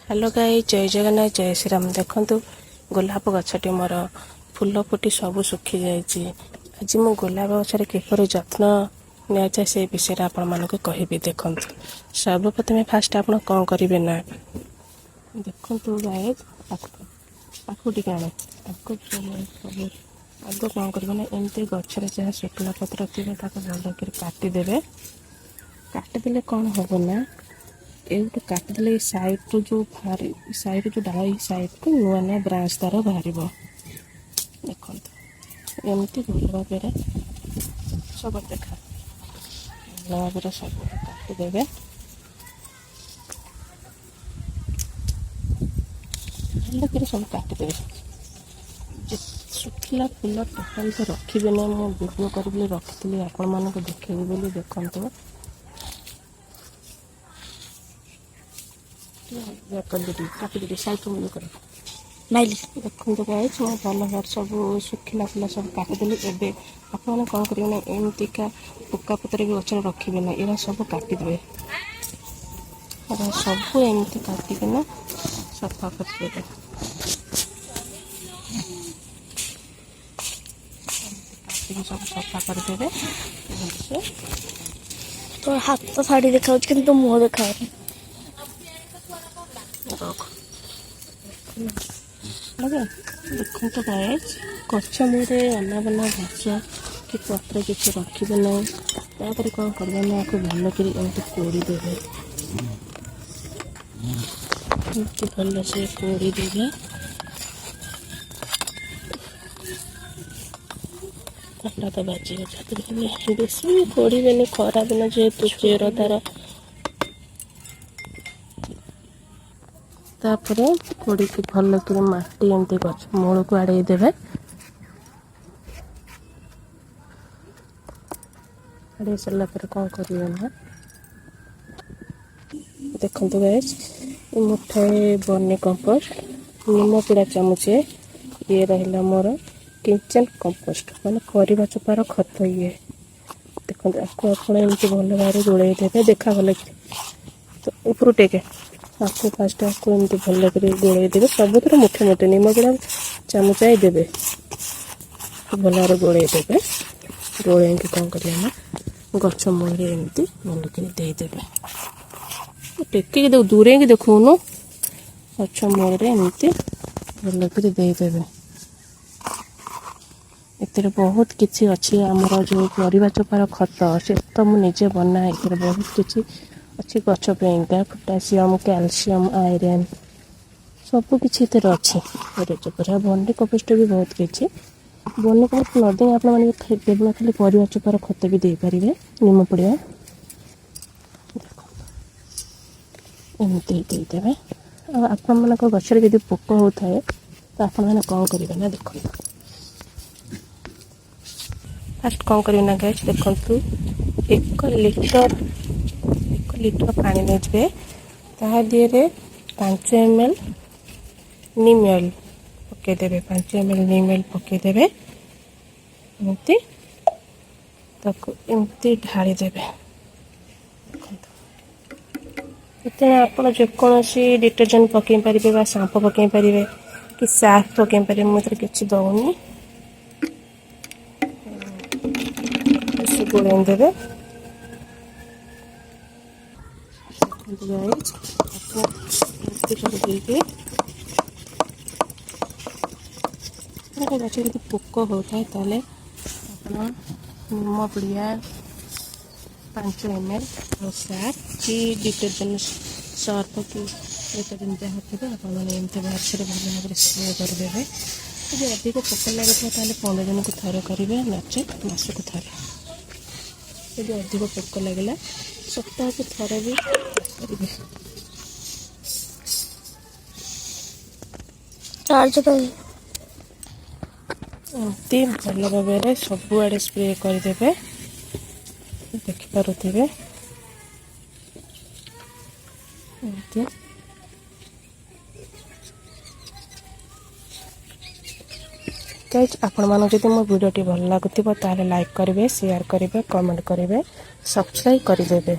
Hello गाई जय जगन्नाथ जय श्री राम। देखु गोलाप गछटी मोर फूल फुटी सब सुखी जाइए। आज मु गोलाप गचर किपर जत्न निया से विषय आपण मानक कहबी। देखु सर्वप्रथमे फास्ट आप कौन करेंगे ना देखु गाय पाखु टी आने आग कौन करेंगे ना एमती गचर जहाँ शुक्ला पत्र थी भल काटिदेवे। काटिदेले कौन हम ना एवं काटिदेले साइड रू जो साइड जो डाल साइड को नुआ नुआ ब्रांच तार बाहर देखो एमती भल भाव सब देखा भल भाव सब काटिदेवे। भल सब काटिदेवे। शुखिला फूल टोटाल तो रखिए ना मुझे वीडियो करी रखी आपण मानक देखेबी बोली देखते काटिदेवी साइड देखो गाय भल भाव सब शुखिला फूल सब काटिदेली। एवं आपने कौन करेंगे ना एमतिका पुका पत्र भी गचर रखिए ना ये सब काटिदेवे। सब एमती काटिकना सफा करदेवे। सब सफा करदेवे। तो हाथ तो साड़ी देखा कि मुँह देखा देखो तो गाय गछ मुझे अनाबना घास कि पत्र किसी रखिए ना तापर कौन करेंगे ना आपको भल कर कोड़ीदेवे। भल से कोड़ीदेवे। कपड़ा तो बाजी बेसी कोड़े खरा दिन जेहेतु चेर तार कोड़ी की भल कर माटी एमती गछ मूल को आड़े देवे। आड़े सारा कौन करेंगे ना देखो गाइस मुठाए बर्मी कंपोस्ट निम पिड़ा चामचे ये रहा मोर किचन कंपोस्ट माने परिवा चोपार खत ये देखो आपको एमती भल भाव गोड़े देवे। देखा भल तो ऊपर टेके आपको फास्ट आपको एमती भल कर गोड़े देवे। सबुथ मुठे मुठे निम पिड़ा चामचाई देवे भल भाव गोड़े देवे। गोड़े कौन करेंगे ना गछ मूल एमती भल कर देदेवे। टेक दूरे की देखून गछ मूल एमती भल कर देदेवे। एतिर बहुत किसी अच्छी आमर जो परिवा चोपार खत से तो मुझे बनाए बहुत किसी अच्छी गछ पेगा पोटासियम कैल्शियम आयरन सब किसी अच्छी परिवा चोपार बंडी कंपोस्ट भी बहुत किसी बंडी कंपोस्ट नदे आप केवल खाली परिवा चोपार खत भी देपारे निम पड़िया एमती देदेवे। आपण मान गचर जब पोक होता है तो आपण मैंने कौन करेंगे ना देखो फास्ट कौन करेंगे ना गैस देखु 1 लीटर पानी नहीं तादे 5 ml नीम ऑयल पकईदेवे। 5 ml नीम ऑयल पकईदेवे एमती एमती ढाली देवे। इतने आप जेकोसी डिटर्जेंट पकई पारे शांपू पकई पारे कि सर्फ पकई पारे मुझे किसी दौनी गोड़े देवे। गच यदि पोक होता है ताले निम पिड़िया 5 ml और सर्फ कि डिटर्जेंट सर्फ कि डिटर्जेंट जहाँ थे आपमती बाक्स भल भाव स्प्रे करदे। यदि अधिक पोक लगे 15 दिन को थर करेंगे नचे मस को थे। यदि अधिक पोक लगे सप्ताह को थर भी करेंगे। एमती भल भाव सबुआड़े स्प्रे करदे देखिपे एमती। गाइज आपण मानक जदि मो वीडियो भल लगुव ताले लाइक करेंगे शेयर करेंगे कमेंट करेंगे सब्सक्राइब करदेवे।